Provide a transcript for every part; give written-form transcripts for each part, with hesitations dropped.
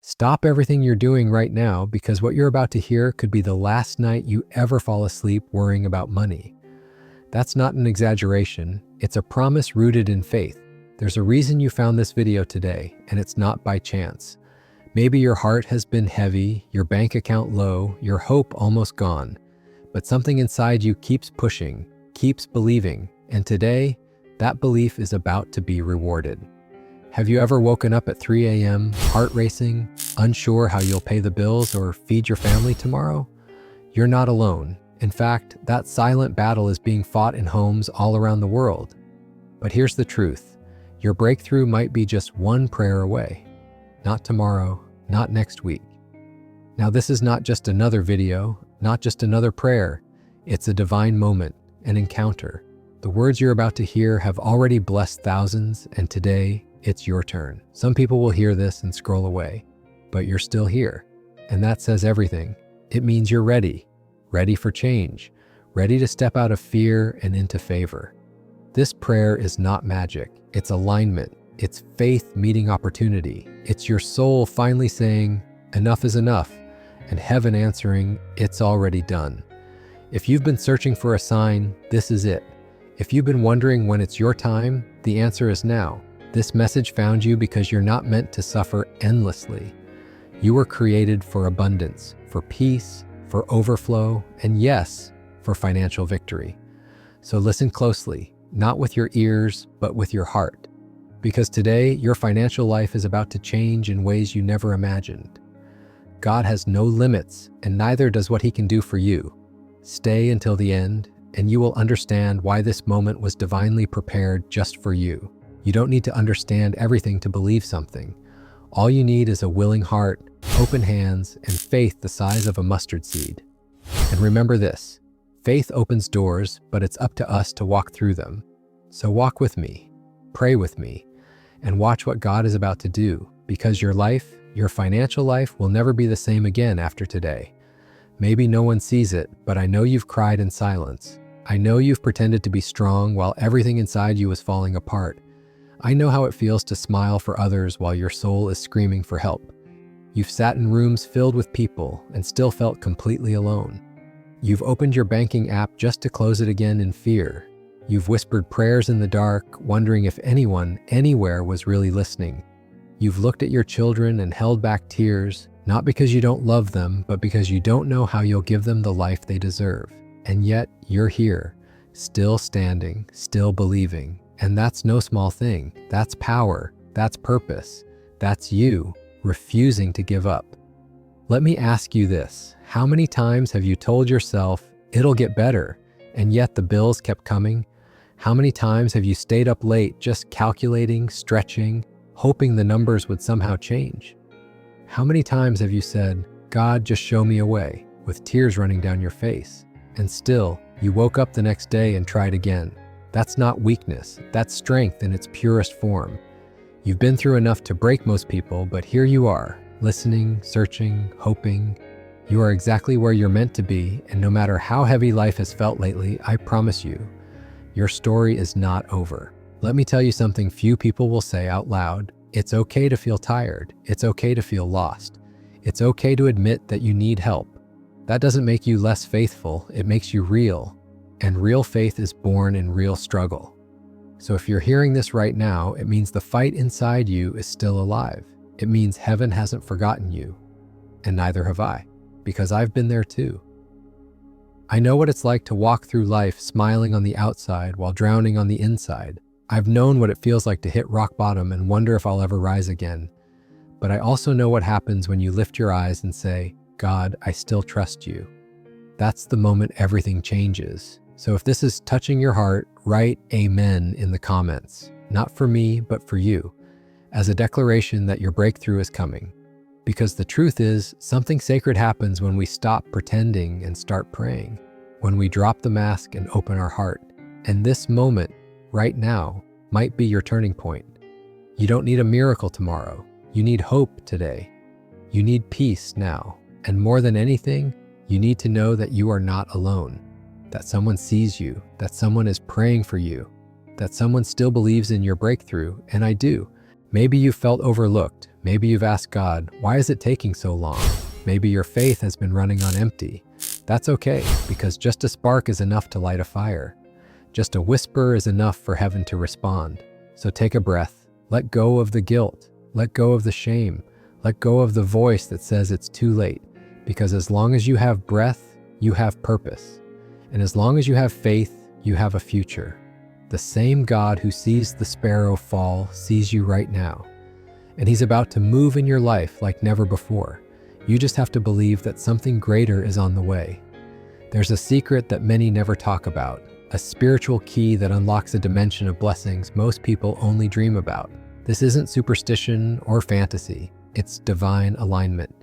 Stop everything you're doing right now because what you're about to hear could be the last night you ever fall asleep worrying about money. That's not an exaggeration, it's a promise rooted in faith. There's a reason you found this video today, and it's not by chance. Maybe your heart has been heavy, your bank account low, your hope almost gone, but something inside you keeps pushing, keeps believing, and today, that belief is about to be rewarded. Have you ever woken up at 3 a.m., heart racing, unsure how you'll pay the bills or feed your family tomorrow? You're not alone. In fact, that silent battle is being fought in homes all around the world. But here's the truth. Your breakthrough might be just one prayer away. Not tomorrow, not next week. Now, this is not just another video, not just another prayer. It's a divine moment, an encounter. The words you're about to hear have already blessed thousands, and today, it's your turn. Some people will hear this and scroll away, but you're still here. And that says everything. It means you're ready for change, ready to step out of fear and into favor. This prayer is not magic. It's alignment. It's faith meeting opportunity. It's your soul finally saying, enough is enough, and heaven answering, it's already done. If you've been searching for a sign, this is it. If you've been wondering when it's your time, the answer is now. This message found you because you're not meant to suffer endlessly. You were created for abundance, for peace, for overflow, and yes, for financial victory. So listen closely, not with your ears, but with your heart. Because today, your financial life is about to change in ways you never imagined. God has no limits, and neither does what He can do for you. Stay until the end, and you will understand why this moment was divinely prepared just for you. You don't need to understand everything to believe something. All you need is a willing heart, open hands, and faith the size of a mustard seed. And remember this, faith opens doors, but it's up to us to walk through them. So walk with me, pray with me, and watch what God is about to do, because your life, your financial life, will never be the same again after today. Maybe no one sees it, but I know you've cried in silence. I know you've pretended to be strong while everything inside you is falling apart. I know how it feels to smile for others while your soul is screaming for help. You've sat in rooms filled with people and still felt completely alone. You've opened your banking app just to close it again in fear. You've whispered prayers in the dark, wondering if anyone, anywhere was really listening. You've looked at your children and held back tears, not because you don't love them, but because you don't know how you'll give them the life they deserve. And yet, you're here, still standing, still believing. And that's no small thing. That's power. That's purpose. That's you, refusing to give up. Let me ask you this. How many times have you told yourself, it'll get better, and yet the bills kept coming? How many times have you stayed up late just calculating, stretching, hoping the numbers would somehow change? How many times have you said, God, just show me a way, with tears running down your face? And still, you woke up the next day and tried again. That's not weakness, that's strength in its purest form. You've been through enough to break most people, but here you are, listening, searching, hoping. You are exactly where you're meant to be, and no matter how heavy life has felt lately, I promise you, your story is not over. Let me tell you something few people will say out loud. It's okay to feel tired. It's okay to feel lost. It's okay to admit that you need help. That doesn't make you less faithful, it makes you real. And real faith is born in real struggle. So if you're hearing this right now, it means the fight inside you is still alive. It means heaven hasn't forgotten you. And neither have I, because I've been there too. I know what it's like to walk through life smiling on the outside while drowning on the inside. I've known what it feels like to hit rock bottom and wonder if I'll ever rise again. But I also know what happens when you lift your eyes and say, God, I still trust you. That's the moment everything changes. So if this is touching your heart, write amen in the comments. Not for me, but for you, as a declaration that your breakthrough is coming. Because the truth is, something sacred happens when we stop pretending and start praying, when we drop the mask and open our heart. And this moment, right now, might be your turning point. You don't need a miracle tomorrow. You need hope today. You need peace now. And more than anything, you need to know that you are not alone, that someone sees you, that someone is praying for you, that someone still believes in your breakthrough, and I do. Maybe you felt overlooked. Maybe you've asked God, why is it taking so long? Maybe your faith has been running on empty. That's okay, because just a spark is enough to light a fire. Just a whisper is enough for heaven to respond. So take a breath. Let go of the guilt. Let go of the shame. Let go of the voice that says it's too late. Because as long as you have breath, you have purpose. And as long as you have faith, you have a future. The same God who sees the sparrow fall sees you right now. And He's about to move in your life like never before. You just have to believe that something greater is on the way. There's a secret that many never talk about, a spiritual key that unlocks a dimension of blessings most people only dream about. This isn't superstition or fantasy, it's divine alignment.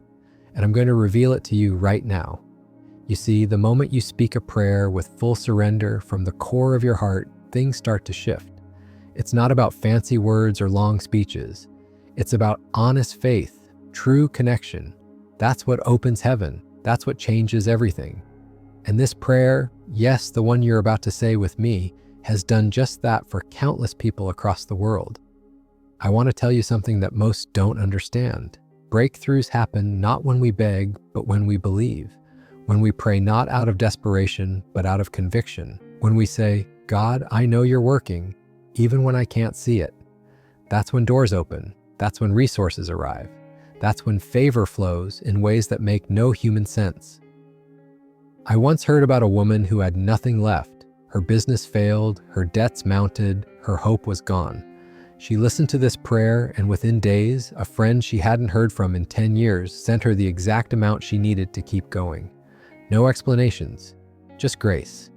And I'm going to reveal it to you right now. You see, the moment you speak a prayer with full surrender from the core of your heart, things start to shift. It's not about fancy words or long speeches. It's about honest faith, true connection. That's what opens heaven. That's what changes everything. And this prayer, yes, the one you're about to say with me, has done just that for countless people across the world. I want to tell you something that most don't understand. Breakthroughs happen not when we beg, but when we believe. When we pray not out of desperation, but out of conviction. When we say, God, I know you're working, even when I can't see it. That's when doors open. That's when resources arrive. That's when favor flows in ways that make no human sense. I once heard about a woman who had nothing left. Her business failed, her debts mounted, her hope was gone. She listened to this prayer, and within days, a friend she hadn't heard from in 10 years sent her the exact amount she needed to keep going. No explanations, just grace.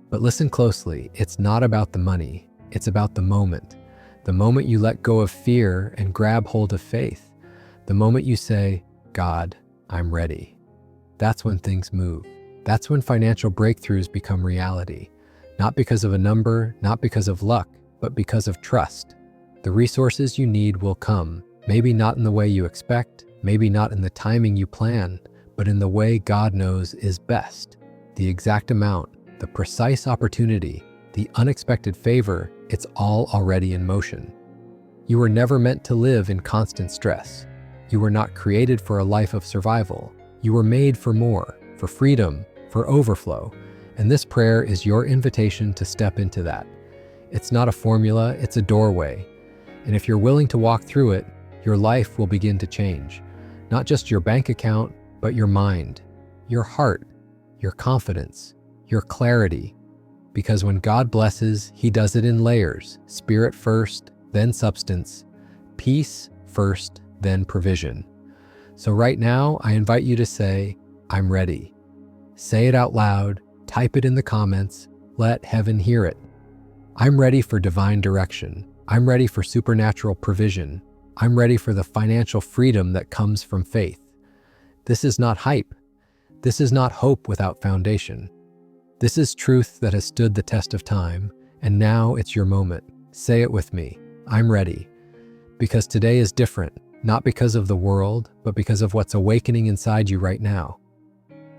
But listen closely, it's not about the money, it's about the moment. The moment you let go of fear and grab hold of faith. The moment you say, God, I'm ready. That's when things move. That's when financial breakthroughs become reality. Not because of a number, not because of luck, but because of trust. The resources you need will come, maybe not in the way you expect, maybe not in the timing you plan, but in the way God knows is best. The exact amount, the precise opportunity, the unexpected favor, it's all already in motion. You were never meant to live in constant stress. You were not created for a life of survival. You were made for more, for freedom, for overflow. And this prayer is your invitation to step into that. It's not a formula, it's a doorway. And if you're willing to walk through it, your life will begin to change. Not just your bank account, but your mind, your heart, your confidence, your clarity. Because when God blesses, He does it in layers, spirit first, then substance, peace first, then provision. So right now, I invite you to say, I'm ready. Say it out loud, type it in the comments, let heaven hear it. I'm ready for divine direction. I'm ready for supernatural provision. I'm ready for the financial freedom that comes from faith. This is not hype. This is not hope without foundation. This is truth that has stood the test of time, and now it's your moment. Say it with me. I'm ready. Because today is different, not because of the world, but because of what's awakening inside you right now.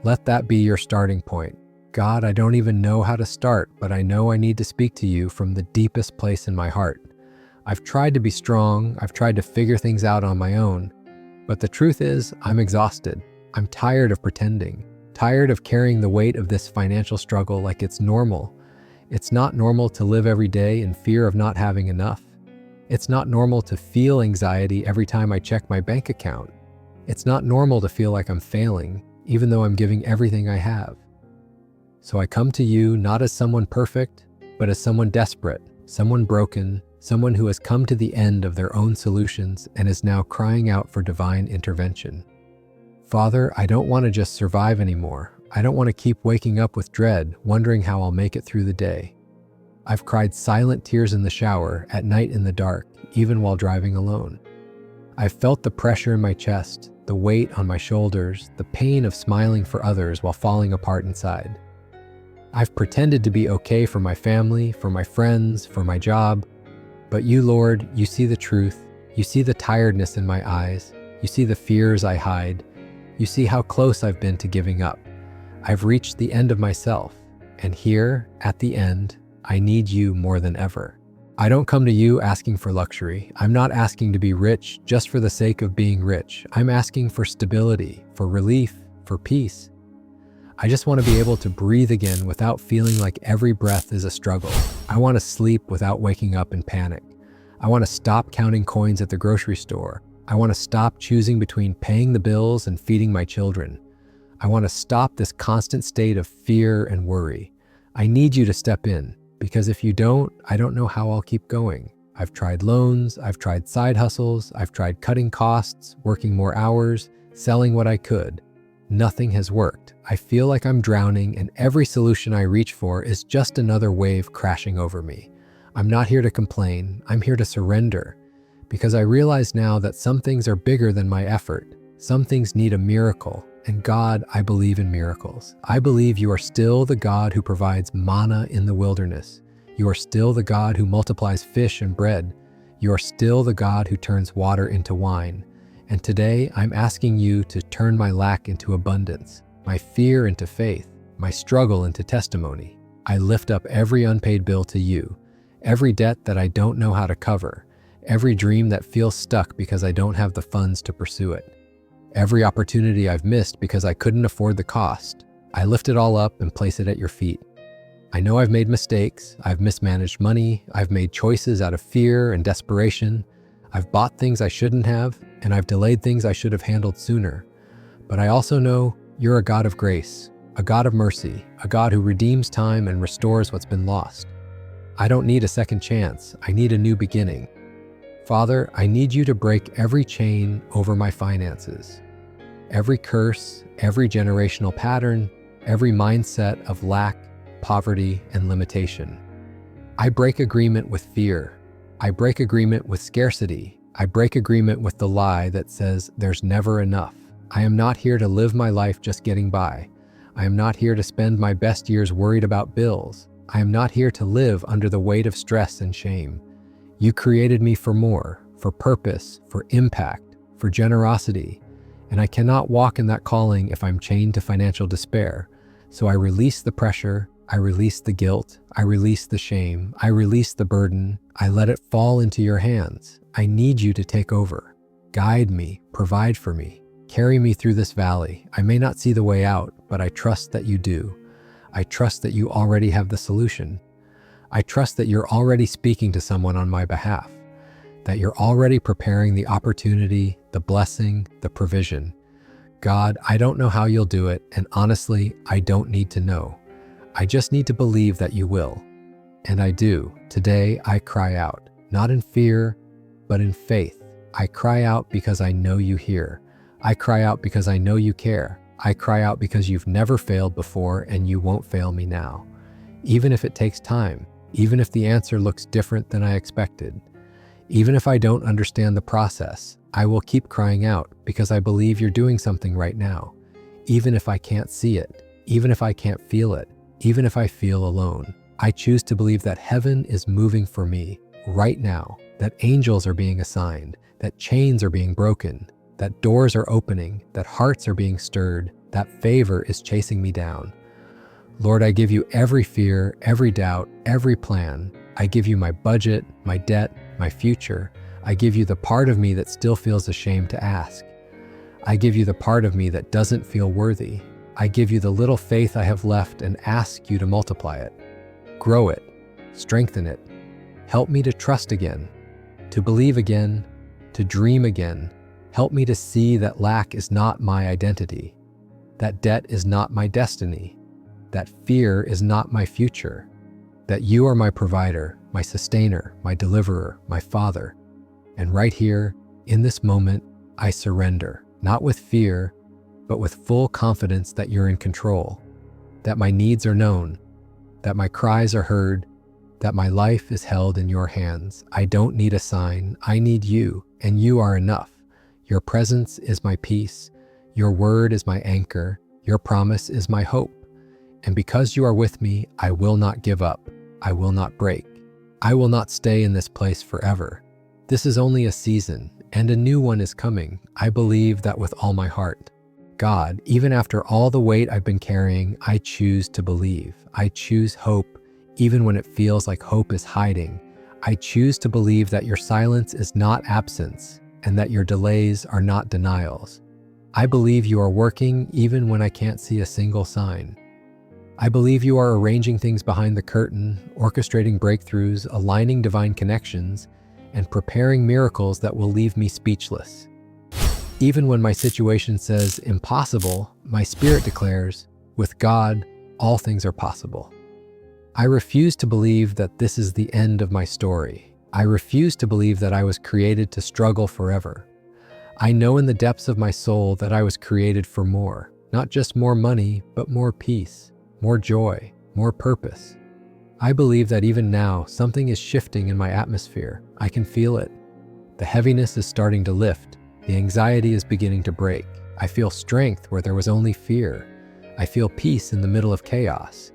Let that be your starting point. God, I don't even know how to start, but I know I need to speak to you from the deepest place in my heart. I've tried to be strong, I've tried to figure things out on my own, but the truth is, I'm exhausted. I'm tired of pretending, tired of carrying the weight of this financial struggle like it's normal. It's not normal to live every day in fear of not having enough. It's not normal to feel anxiety every time I check my bank account. It's not normal to feel like I'm failing, even though I'm giving everything I have. So I come to you not as someone perfect, but as someone desperate, someone broken, someone who has come to the end of their own solutions and is now crying out for divine intervention. Father, I don't want to just survive anymore. I don't want to keep waking up with dread, wondering how I'll make it through the day. I've cried silent tears in the shower, at night in the dark, even while driving alone. I've felt the pressure in my chest, the weight on my shoulders, the pain of smiling for others while falling apart inside. I've pretended to be okay for my family, for my friends, for my job. But you, Lord, you see the truth. You see the tiredness in my eyes. You see the fears I hide. You see how close I've been to giving up. I've reached the end of myself. And here, at the end, I need you more than ever. I don't come to you asking for luxury. I'm not asking to be rich just for the sake of being rich. I'm asking for stability, for relief, for peace. I just want to be able to breathe again without feeling like every breath is a struggle. I want to sleep without waking up in panic. I want to stop counting coins at the grocery store. I want to stop choosing between paying the bills and feeding my children. I want to stop this constant state of fear and worry. I need you to step in, because if you don't, I don't know how I'll keep going. I've tried loans, I've tried side hustles, I've tried cutting costs, working more hours, selling what I could. Nothing has worked. I feel like I'm drowning, and every solution I reach for is just another wave crashing over me. I'm not here to complain, I'm here to surrender, because I realize now that some things are bigger than my effort. Some things need a miracle, and God, I believe in miracles. I believe you are still the God who provides manna in the wilderness. You are still the God who multiplies fish and bread. You are still the God who turns water into wine. And today, I'm asking you to turn my lack into abundance, my fear into faith, my struggle into testimony. I lift up every unpaid bill to you, every debt that I don't know how to cover, every dream that feels stuck because I don't have the funds to pursue it, every opportunity I've missed because I couldn't afford the cost. I lift it all up and place it at your feet. I know I've made mistakes, I've mismanaged money, I've made choices out of fear and desperation, I've bought things I shouldn't have, and I've delayed things I should have handled sooner. But I also know you're a God of grace, a God of mercy, a God who redeems time and restores what's been lost. I don't need a second chance, I need a new beginning. Father, I need you to break every chain over my finances, every curse, every generational pattern, every mindset of lack, poverty, and limitation. I break agreement with fear. I break agreement with scarcity. I break agreement with the lie that says there's never enough. I am not here to live my life just getting by. I am not here to spend my best years worried about bills. I am not here to live under the weight of stress and shame. You created me for more, for purpose, for impact, for generosity, and I cannot walk in that calling if I'm chained to financial despair. So I release the pressure, I release the guilt, I release the shame, I release the burden, I let it fall into your hands. I need you to take over. Guide me, provide for me, carry me through this valley. I may not see the way out, but I trust that you do. I trust that you already have the solution. I trust that you're already speaking to someone on my behalf, that you're already preparing the opportunity, the blessing, the provision. God, I don't know how you'll do it, and honestly, I don't need to know. I just need to believe that you will. And I do. Today, I cry out, not in fear, but in faith. I cry out because I know you hear. I cry out because I know you care. I cry out because you've never failed before and you won't fail me now. Even if it takes time, even if the answer looks different than I expected, even if I don't understand the process, I will keep crying out because I believe you're doing something right now. Even if I can't see it, even if I can't feel it, even if I feel alone, I choose to believe that heaven is moving for me right now, that angels are being assigned, that chains are being broken, that doors are opening, that hearts are being stirred, that favor is chasing me down. Lord, I give you every fear, every doubt, every plan. I give you my budget, my debt, my future. I give you the part of me that still feels ashamed to ask. I give you the part of me that doesn't feel worthy. I give you the little faith I have left and ask you to multiply it. Grow it, strengthen it. Help me to trust again, to believe again, to dream again. Help me to see that lack is not my identity, that debt is not my destiny, that fear is not my future, that you are my provider, my sustainer, my deliverer, my father. And right here, in this moment, I surrender, not with fear, but with full confidence that you're in control, that my needs are known, that my cries are heard, that my life is held in your hands. I don't need a sign, I need you, and you are enough. Your presence is my peace, your word is my anchor, your promise is my hope. And because you are with me, I will not give up, I will not break. I will not stay in this place forever. This is only a season, and a new one is coming. I believe that with all my heart. God, even after all the weight I've been carrying, I choose to believe. I choose hope, even when it feels like hope is hiding. I choose to believe that your silence is not absence and that your delays are not denials. I believe you are working even when I can't see a single sign. I believe you are arranging things behind the curtain, orchestrating breakthroughs, aligning divine connections, and preparing miracles that will leave me speechless. Even when my situation says impossible, my spirit declares, with God, all things are possible. I refuse to believe that this is the end of my story. I refuse to believe that I was created to struggle forever. I know in the depths of my soul that I was created for more, not just more money, but more peace, more joy, more purpose. I believe that even now, something is shifting in my atmosphere. I can feel it. The heaviness is starting to lift. The anxiety is beginning to break. I feel strength where there was only fear. I feel peace in the middle of chaos.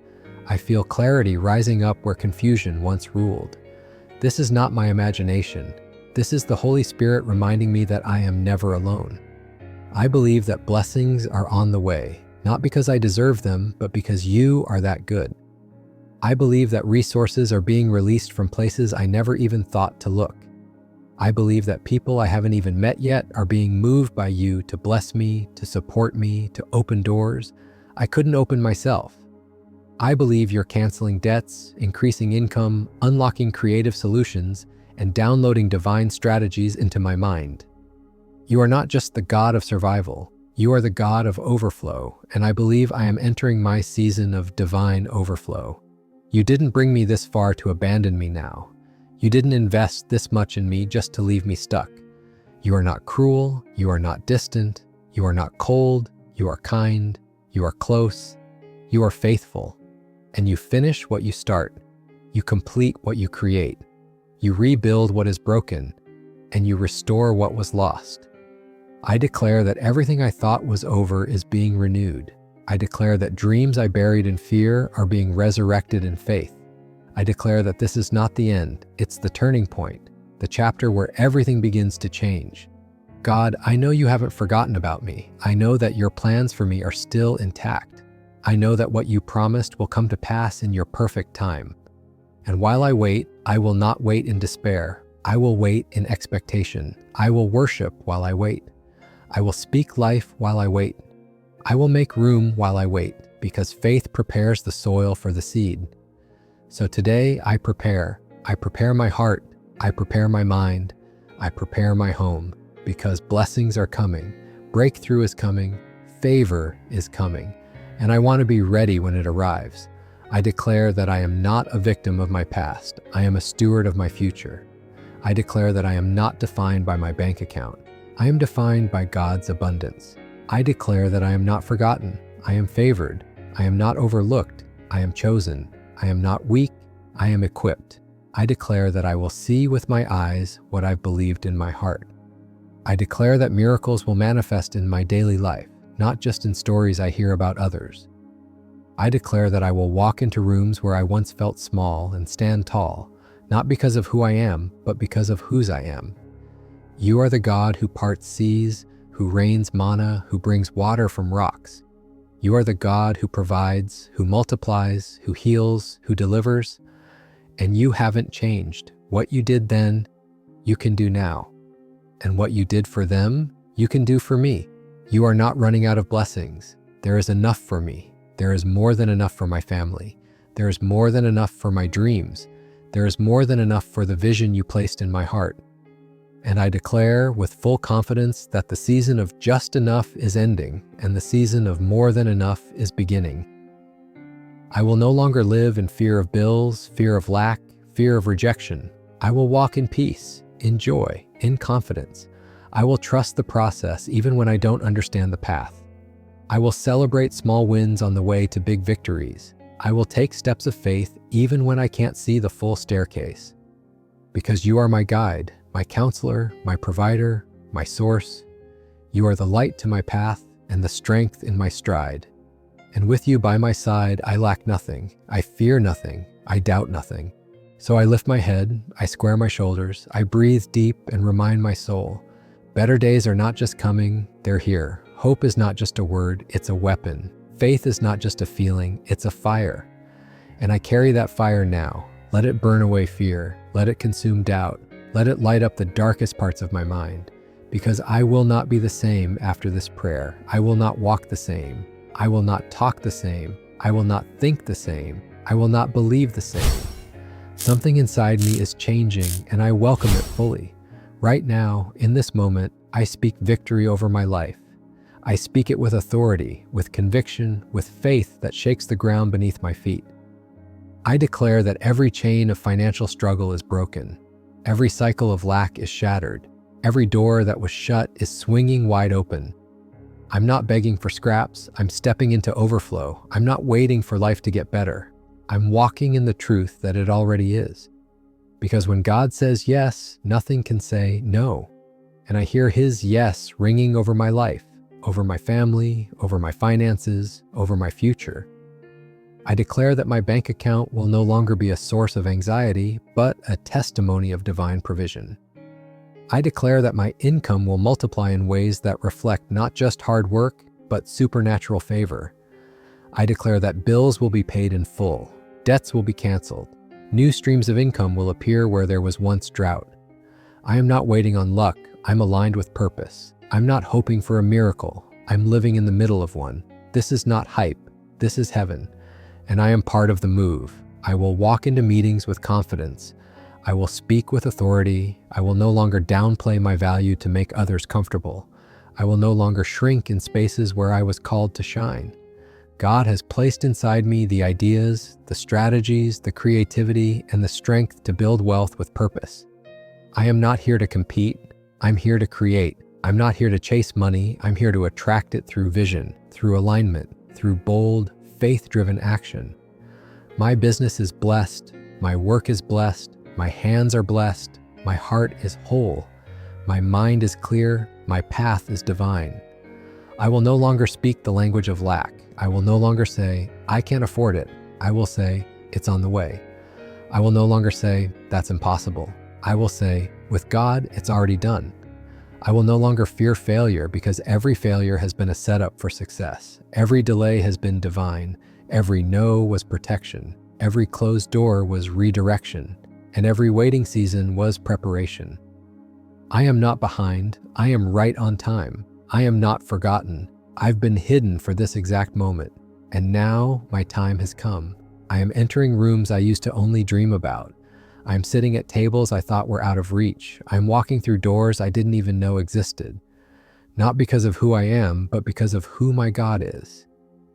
I feel clarity rising up where confusion once ruled. This is not my imagination. This is the Holy Spirit reminding me that I am never alone. I believe that blessings are on the way, not because I deserve them, but because you are that good. I believe that resources are being released from places I never even thought to look. I believe that people I haven't even met yet are being moved by you to bless me, to support me, to open doors I couldn't open myself. I believe you're canceling debts, increasing income, unlocking creative solutions, and downloading divine strategies into my mind. You are not just the God of survival, you are the God of overflow, and I believe I am entering my season of divine overflow. You didn't bring me this far to abandon me now. You didn't invest this much in me just to leave me stuck. You are not cruel, you are not distant, you are not cold, you are kind, you are close, you are faithful. And you finish what you start. You complete what you create. You rebuild what is broken, and you restore what was lost. I declare that everything I thought was over is being renewed. I declare that dreams I buried in fear are being resurrected in faith. I declare that this is not the end, it's the turning point, the chapter where everything begins to change. God, I know you haven't forgotten about me. I know that your plans for me are still intact. I know that what you promised will come to pass in your perfect time. And while I wait, I will not wait in despair. I will wait in expectation. I will worship while I wait. I will speak life while I wait. I will make room while I wait, because faith prepares the soil for the seed. So today I prepare. I prepare my heart. I prepare my mind. I prepare my home, because blessings are coming. Breakthrough is coming. Favor is coming. And I want to be ready when it arrives. I declare that I am not a victim of my past. I am a steward of my future. I declare that I am not defined by my bank account. I am defined by God's abundance. I declare that I am not forgotten. I am favored. I am not overlooked. I am chosen. I am not weak. I am equipped. I declare that I will see with my eyes what I've believed in my heart. I declare that miracles will manifest in my daily life, not just in stories I hear about others. I declare that I will walk into rooms where I once felt small and stand tall, not because of who I am, but because of whose I am. You are the God who parts seas, who rains manna, who brings water from rocks. You are the God who provides, who multiplies, who heals, who delivers. And you haven't changed. What you did then, you can do now. And what you did for them, you can do for me. You are not running out of blessings. There is enough for me. There is more than enough for my family. There is more than enough for my dreams. There is more than enough for the vision you placed in my heart. And I declare with full confidence that the season of just enough is ending and the season of more than enough is beginning. I will no longer live in fear of bills, fear of lack, fear of rejection. I will walk in peace, in joy, in confidence. I will trust the process even when I don't understand the path. I will celebrate small wins on the way to big victories. I will take steps of faith even when I can't see the full staircase. Because you are my guide, my counselor, my provider, my source. You are the light to my path and the strength in my stride. And with you by my side, I lack nothing. I fear nothing. I doubt nothing. So I lift my head, I square my shoulders, I breathe deep and remind my soul. Better days are not just coming, they're here. Hope is not just a word, it's a weapon. Faith is not just a feeling, it's a fire. And I carry that fire now. Let it burn away fear. Let it consume doubt. Let it light up the darkest parts of my mind. Because I will not be the same after this prayer. I will not walk the same. I will not talk the same. I will not think the same. I will not believe the same. Something inside me is changing, and I welcome it fully. Right now, in this moment, I speak victory over my life. I speak it with authority, with conviction, with faith that shakes the ground beneath my feet. I declare that every chain of financial struggle is broken. Every cycle of lack is shattered. Every door that was shut is swinging wide open. I'm not begging for scraps. I'm stepping into overflow. I'm not waiting for life to get better. I'm walking in the truth that it already is. Because when God says yes, nothing can say no. And I hear His yes ringing over my life, over my family, over my finances, over my future. I declare that my bank account will no longer be a source of anxiety, but a testimony of divine provision. I declare that my income will multiply in ways that reflect not just hard work, but supernatural favor. I declare that bills will be paid in full, debts will be canceled, new streams of income will appear where there was once drought. I am not waiting on luck, I'm aligned with purpose. I'm not hoping for a miracle, I'm living in the middle of one. This is not hype, this is heaven, and I am part of the move. I will walk into meetings with confidence. I will speak with authority. I will no longer downplay my value to make others comfortable. I will no longer shrink in spaces where I was called to shine. God has placed inside me the ideas, the strategies, the creativity, and the strength to build wealth with purpose. I am not here to compete. I'm here to create. I'm not here to chase money. I'm here to attract it through vision, through alignment, through bold, faith-driven action. My business is blessed. My work is blessed. My hands are blessed. My heart is whole. My mind is clear. My path is divine. I will no longer speak the language of lack. I will no longer say, I can't afford it. I will say, it's on the way. I will no longer say, that's impossible. I will say, with God, it's already done. I will no longer fear failure because every failure has been a setup for success. Every delay has been divine. Every no was protection. Every closed door was redirection. And every waiting season was preparation. I am not behind. I am right on time. I am not forgotten. I've been hidden for this exact moment. And now my time has come. I am entering rooms I used to only dream about. I am sitting at tables I thought were out of reach. I am walking through doors I didn't even know existed. Not because of who I am, but because of who my God is.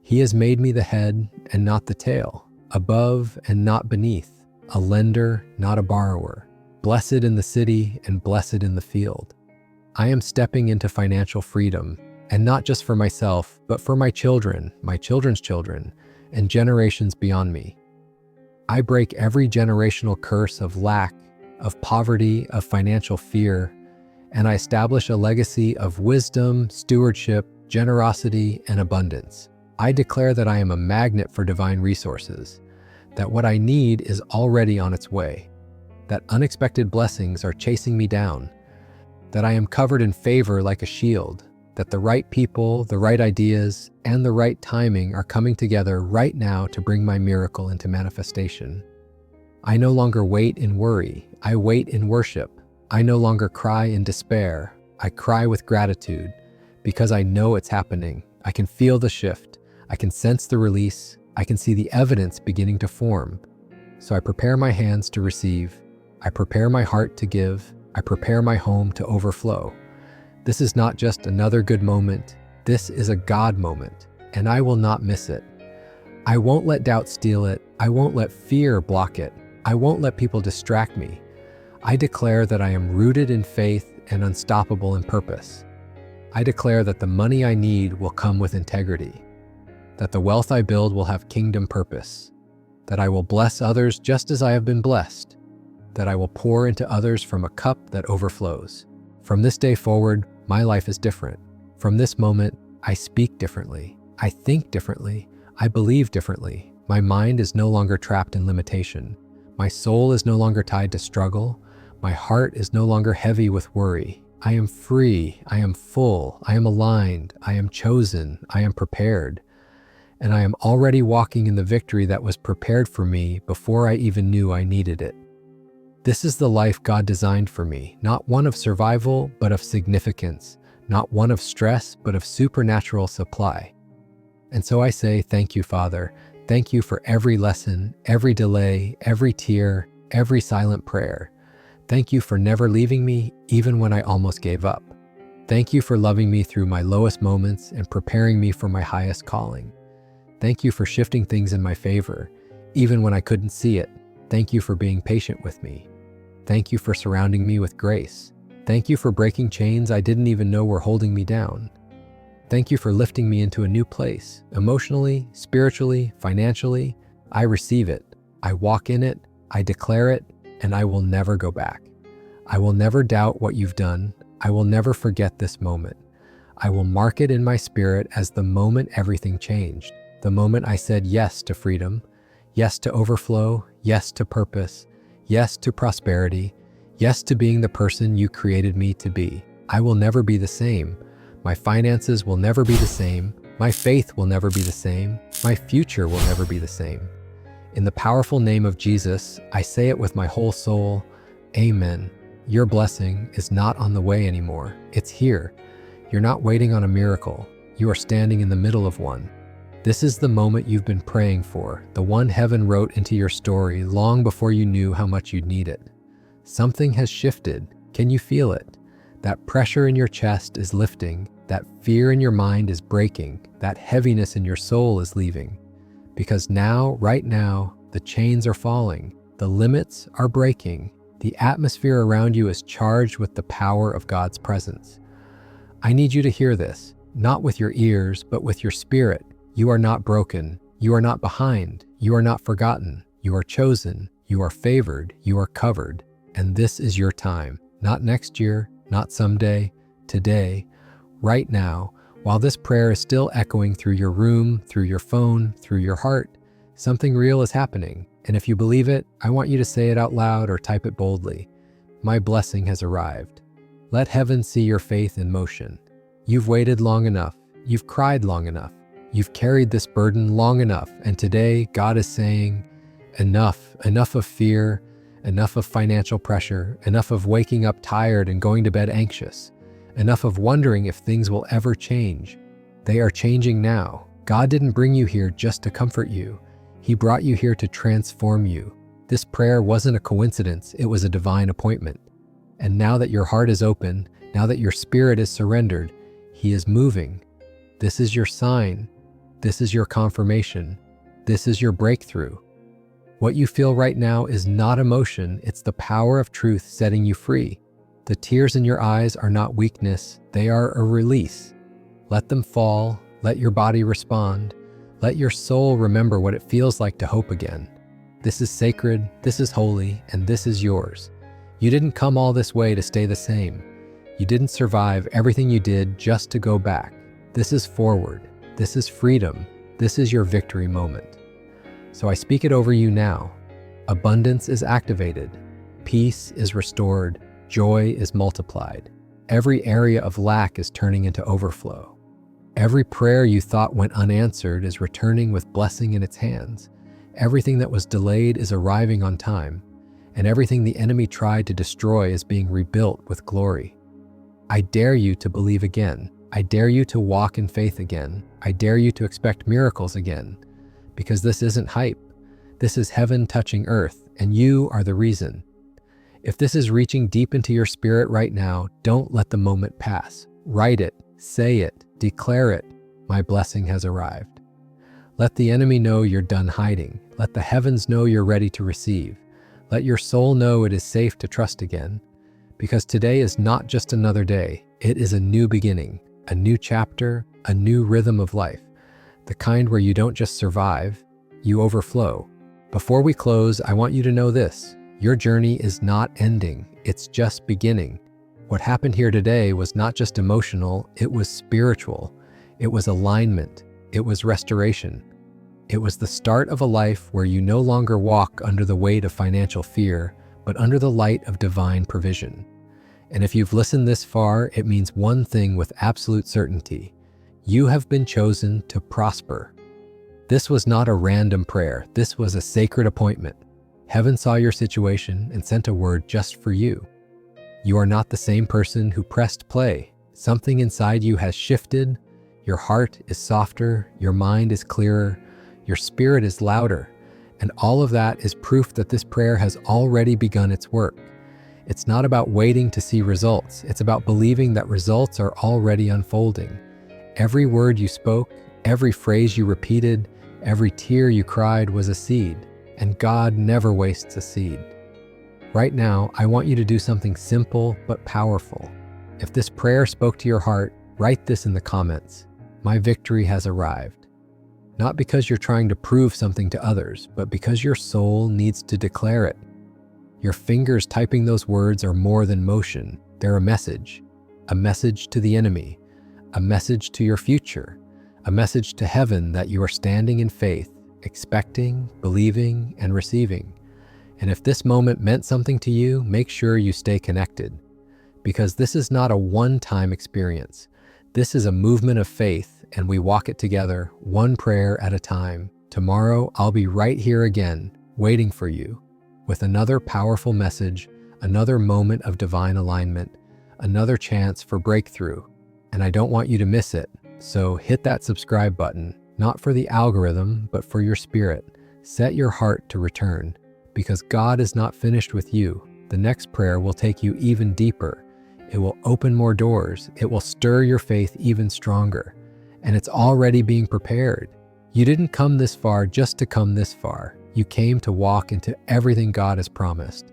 He has made me the head and not the tail, above and not beneath, a lender, not a borrower, blessed in the city and blessed in the field. I am stepping into financial freedom, and not just for myself, but for my children, my children's children, and generations beyond me. I break every generational curse of lack, of poverty, of financial fear, and I establish a legacy of wisdom, stewardship, generosity, and abundance. I declare that I am a magnet for divine resources, that what I need is already on its way, that unexpected blessings are chasing me down, that I am covered in favor like a shield, that the right people, the right ideas, and the right timing are coming together right now to bring my miracle into manifestation. I no longer wait in worry, I wait in worship. I no longer cry in despair, I cry with gratitude, because I know it's happening. I can feel the shift, I can sense the release, I can see the evidence beginning to form. So I prepare my hands to receive, I prepare my heart to give, I prepare my home to overflow. This is not just another good moment, this is a God moment, and I will not miss it. I won't let doubt steal it, I won't let fear block it, I won't let people distract me. I declare that I am rooted in faith and unstoppable in purpose. I declare that the money I need will come with integrity, that the wealth I build will have kingdom purpose, that I will bless others just as I have been blessed, that I will pour into others from a cup that overflows. From this day forward, my life is different. From this moment, I speak differently. I think differently. I believe differently. My mind is no longer trapped in limitation. My soul is no longer tied to struggle. My heart is no longer heavy with worry. I am free. I am full. I am aligned. I am chosen. I am prepared. and I am already walking in the victory that was prepared for me before I even knew I needed it. This is the life God designed for me, not one of survival, but of significance, not one of stress, but of supernatural supply. And so I say, thank you, Father. Thank you for every lesson, every delay, every tear, every silent prayer. Thank you for never leaving me, even when I almost gave up. Thank you for loving me through my lowest moments and preparing me for my highest calling. Thank you for shifting things in my favor, even when I couldn't see it. Thank you for being patient with me. Thank you for surrounding me with grace. Thank you for breaking chains I didn't even know were holding me down. Thank you for lifting me into a new place, emotionally, spiritually, financially. I receive it. I walk in it. I declare it, and I will never go back. I will never doubt what you've done. I will never forget this moment. I will mark it in my spirit as the moment everything changed, the moment I said yes to freedom, yes to overflow, yes to purpose, yes to prosperity, yes to being the person you created me to be. I will never be the same. My finances will never be the same. My faith will never be the same. My future will never be the same. In the powerful name of Jesus, I say it with my whole soul. Amen. Your blessing is not on the way anymore. It's here. You're not waiting on a miracle. You are standing in the middle of one. This is the moment you've been praying for, the one heaven wrote into your story long before you knew how much you'd need it. Something has shifted. Can you feel it? That pressure in your chest is lifting. That fear in your mind is breaking. That heaviness in your soul is leaving. Because now, right now, the chains are falling. The limits are breaking. The atmosphere around you is charged with the power of God's presence. I need you to hear this, not with your ears, but with your spirit. You are not broken. You are not behind. You are not forgotten. You are chosen. You are favored. You are covered. And this is your time. Not next year, not someday, today, right now, while this prayer is still echoing through your room, through your phone, through your heart, something real is happening. And if you believe it, I want you to say it out loud or type it boldly. My blessing has arrived. Let heaven see your faith in motion. You've waited long enough. You've cried long enough. You've carried this burden long enough. And today, God is saying, enough of fear, enough of financial pressure, enough of waking up tired and going to bed anxious, enough of wondering if things will ever change. They are changing now. God didn't bring you here just to comfort you. He brought you here to transform you. This prayer wasn't a coincidence, it was a divine appointment. And now that your heart is open, now that your spirit is surrendered, He is moving. This is your sign. This is your confirmation. This is your breakthrough. What you feel right now is not emotion, it's the power of truth setting you free. The tears in your eyes are not weakness, they are a release. Let them fall, let your body respond, let your soul remember what it feels like to hope again. This is sacred, this is holy, and this is yours. You didn't come all this way to stay the same. You didn't survive everything you did just to go back. This is forward, this is freedom, this is your victory moment. So I speak it over you now. Abundance is activated, peace is restored, joy is multiplied. Every area of lack is turning into overflow. Every prayer you thought went unanswered is returning with blessing in its hands. Everything that was delayed is arriving on time, and everything the enemy tried to destroy is being rebuilt with glory. I dare you to believe again. I dare you to walk in faith again. I dare you to expect miracles again, because this isn't hype. This is heaven touching earth, and you are the reason. If this is reaching deep into your spirit right now, don't let the moment pass. Write it, say it, declare it. My blessing has arrived. Let the enemy know you're done hiding. Let the heavens know you're ready to receive. Let your soul know it is safe to trust again. Because today is not just another day. It is a new beginning, a new chapter, a new rhythm of life. The kind where you don't just survive, you overflow. Before we close, I want you to know this. Your journey is not ending, it's just beginning. What happened here today was not just emotional, it was spiritual. It was alignment. It was restoration. It was the start of a life where you no longer walk under the weight of financial fear, but under the light of divine provision. And if you've listened this far, it means one thing with absolute certainty. You have been chosen to prosper. This was not a random prayer. This was a sacred appointment. Heaven saw your situation and sent a word just for you. You are not the same person who pressed play. Something inside you has shifted. Your heart is softer. Your mind is clearer. Your spirit is louder. And all of that is proof that this prayer has already begun its work. It's not about waiting to see results. It's about believing that results are already unfolding. Every word you spoke, every phrase you repeated, every tear you cried was a seed, and God never wastes a seed. Right now, I want you to do something simple but powerful. If this prayer spoke to your heart, write this in the comments. My victory has arrived. Not because you're trying to prove something to others, but because your soul needs to declare it. Your fingers typing those words are more than motion. They're a message to the enemy, a message to your future, a message to heaven that you are standing in faith, expecting, believing, and receiving. And if this moment meant something to you, make sure you stay connected. Because this is not a one-time experience. This is a movement of faith, and we walk it together, one prayer at a time. Tomorrow, I'll be right here again, waiting for you, with another powerful message, another moment of divine alignment, another chance for breakthrough. And I don't want you to miss it. So hit that subscribe button, not for the algorithm, but for your spirit. Set your heart to return, because God is not finished with you. The next prayer will take you even deeper. It will open more doors. It will stir your faith even stronger. And it's already being prepared. You didn't come this far just to come this far. You came to walk into everything God has promised.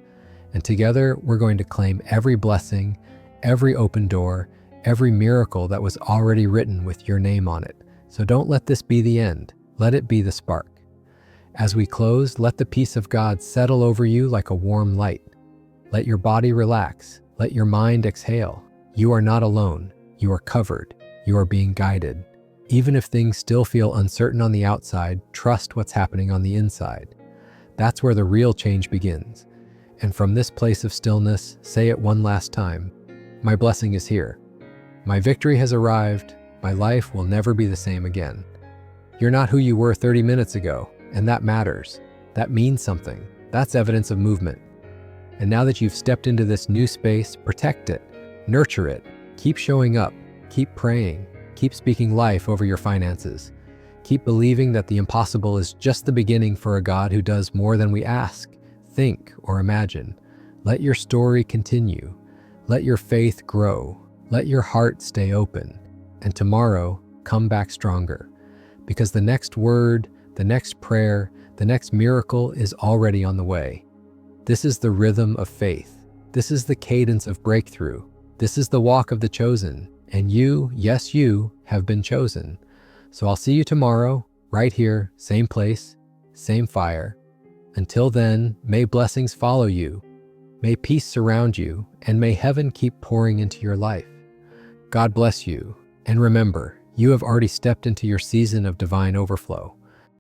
And together, we're going to claim every blessing, every open door, every miracle that was already written with your name on it. So don't let this be the end. Let it be the spark. As we close, let the peace of God settle over you like a warm light. Let your body relax. Let your mind exhale. You are not alone. You are covered. You are being guided. Even if things still feel uncertain on the outside, trust what's happening on the inside. That's where the real change begins. And from this place of stillness, say it one last time. My blessing is here. My victory has arrived. My life will never be the same again. You're not who you were 30 minutes ago, and that matters. That means something. That's evidence of movement. And now that you've stepped into this new space, protect it, nurture it, keep showing up, keep praying, keep speaking life over your finances. Keep believing that the impossible is just the beginning for a God who does more than we ask, think, or imagine. Let your story continue. Let your faith grow. Let your heart stay open. And tomorrow, come back stronger. Because the next word, the next prayer, the next miracle is already on the way. This is the rhythm of faith. This is the cadence of breakthrough. This is the walk of the chosen. And you, yes, you, have been chosen. So I'll see you tomorrow, right here, same place, same fire. Until then, may blessings follow you. May peace surround you, and may heaven keep pouring into your life. God bless you. And remember, you have already stepped into your season of divine overflow.